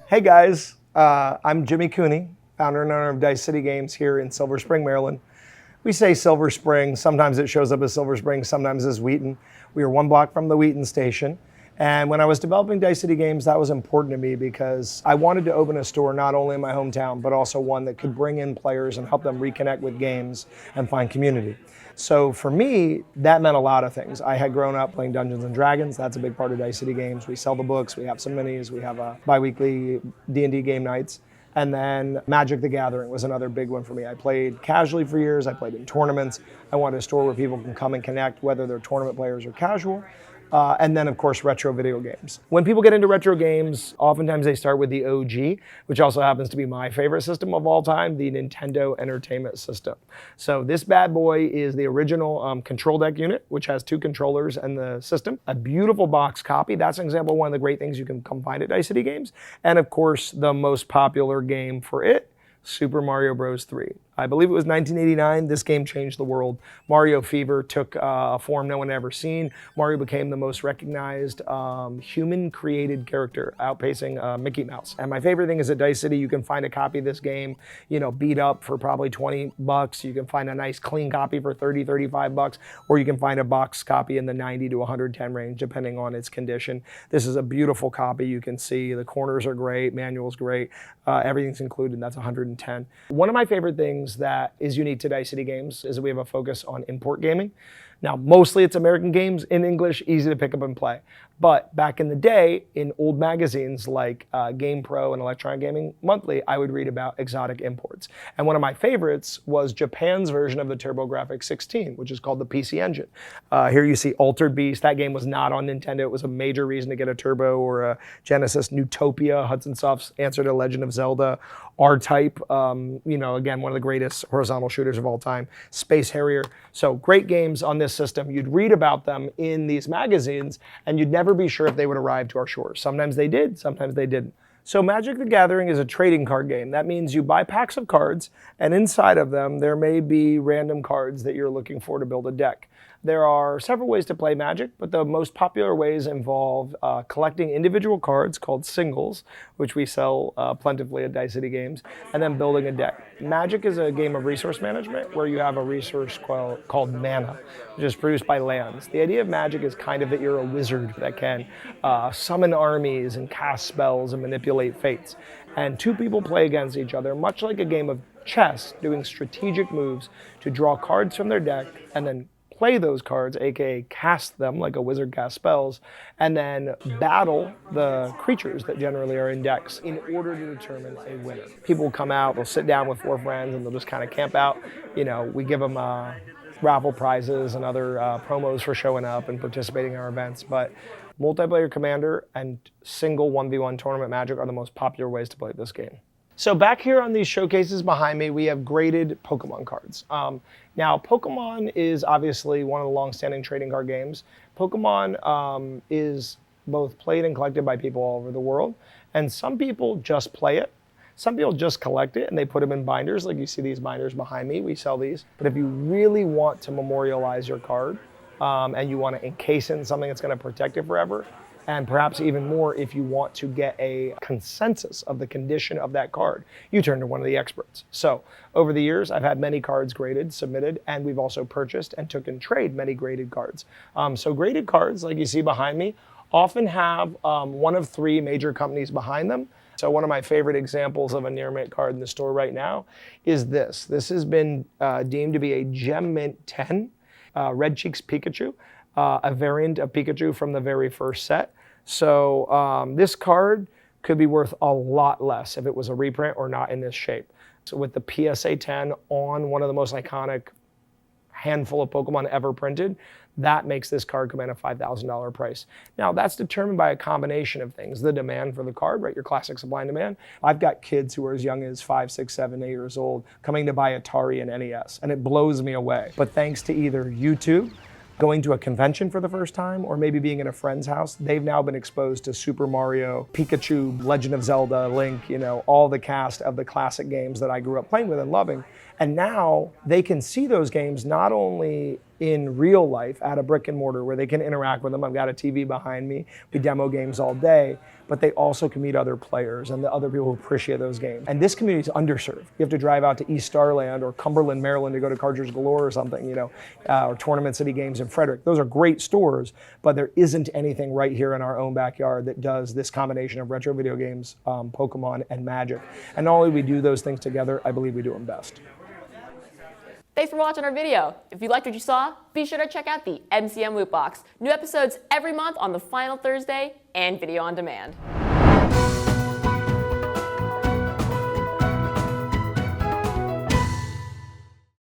Hey guys, I'm Jimmy Cooney, founder and owner of Dice City Games here in Silver Spring, Maryland. We say Silver Spring, sometimes it shows up as Silver Spring, sometimes as Wheaton. We are one block from the Wheaton station. And when I was developing Dice City Games, that was important to me because I wanted to open a store not only in my hometown, but also one that could bring in players and help them reconnect with games and find community. So for me, that meant a lot of things. I had grown up playing Dungeons and Dragons. That's a big part of Dice City Games. We sell the books, we have some minis, we have bi-weekly D&D game nights. And then Magic the Gathering was another big one for me. I played casually for years, I played in tournaments. I wanted a store where people can come and connect, whether they're tournament players or casual. And then, of course, retro video games. When people get into retro games, oftentimes they start with the OG, which also happens to be my favorite system of all time, the Nintendo Entertainment System. So this bad boy is the original control deck unit, which has 2 controllers and the system. A beautiful box copy. That's an example of one of the great things you can come find at Dice City Games. And of course, the most popular game for it, Super Mario Bros. 3. I believe it was 1989. This game changed the world. Mario fever took a form no one had ever seen. Mario became the most recognized human-created character, outpacing Mickey Mouse. And my favorite thing is at Dice City, you can find a copy of this game, beat up for probably $20. You can find a nice clean copy for $30, $35, or you can find a box copy in the $90 to $110 range, depending on its condition. This is a beautiful copy. You can see the corners are great, manual's great, everything's included, and that's $110. One of my favorite things that is unique to Dice City Games is that we have a focus on import gaming. Now, mostly it's American games in English, easy to pick up and play. But back in the day, in old magazines like Game Pro and Electronic Gaming Monthly, I would read about exotic imports. And one of my favorites was Japan's version of the TurboGrafx 16, which is called the PC Engine. Here you see Altered Beast. That game was not on Nintendo. It was a major reason to get a Turbo or a Genesis. Newtopia, Hudson Soft's answer to Legend of Zelda. R-Type, again, one of the greatest horizontal shooters of all time. Space Harrier. So great games on this system. You'd read about them in these magazines, and you'd never be sure if they would arrive to our shores. Sometimes they did, sometimes they didn't. So Magic the Gathering is a trading card game. That means you buy packs of cards, and inside of them, there may be random cards that you're looking for to build a deck. There are several ways to play Magic, but the most popular ways involve collecting individual cards called singles, which we sell plentifully at Dice City Games, and then building a deck. Magic is a game of resource management where you have a resource called mana, which is produced by lands. The idea of Magic is kind of that you're a wizard that can summon armies and cast spells and manipulate fates. And 2 people play against each other, much like a game of chess, doing strategic moves to draw cards from their deck and then play those cards, aka cast them like a wizard casts spells, and then battle the creatures that generally are in decks in order to determine a winner. People will come out, they'll sit down with 4 friends, and they'll just kind of camp out. We give them raffle prizes and other promos for showing up and participating in our events. But multiplayer Commander and single 1v1 tournament Magic are the most popular ways to play this game. So back here on these showcases behind me, we have graded Pokémon cards. Now, Pokémon is obviously one of the long-standing trading card games. Pokémon is both played and collected by people all over the world. And some people just play it. Some people just collect it and they put them in binders, like you see these binders behind me. We sell these. But if you really want to memorialize your card and you want to encase it in something that's going to protect it forever, and perhaps even more if you want to get a consensus of the condition of that card, you turn to one of the experts. So over the years, I've had many cards graded, submitted, and we've also purchased and took in trade many graded cards. So graded cards, like you see behind me, often have one of 3 major companies behind them. So one of my favorite examples of a near mint card in the store right now is this. This has been deemed to be a Gem Mint 10, Red Cheeks Pikachu. A variant of Pikachu from the very first set. So this card could be worth a lot less if it was a reprint or not in this shape. So with the PSA 10 on one of the most iconic handful of Pokemon ever printed, that makes this card command a $5,000 price. Now that's determined by a combination of things. The demand for the card, right? Your classic supply and demand. I've got kids who are as young as 5, 6, 7, 8 years old coming to buy Atari and NES, and it blows me away. But thanks to either YouTube, going to a convention for the first time, or maybe being in a friend's house, they've now been exposed to Super Mario, Pikachu, Legend of Zelda, Link, all the cast of the classic games that I grew up playing with and loving. And now they can see those games not only in real life at a brick and mortar where they can interact with them. I've got a TV behind me. We demo games all day, but they also can meet other players and the other people who appreciate those games. And this community is underserved. You have to drive out to East Starland or Cumberland, Maryland to go to Cartridge Galore or something, or Tournament City Games in Frederick. Those are great stores, but there isn't anything right here in our own backyard that does this combination of retro video games, Pokemon, and Magic. And not only do we do those things together, I believe we do them best. Thanks for watching our video. If you liked what you saw, be sure to check out the MCM LootBox. New episodes every month on the final Thursday and video on demand.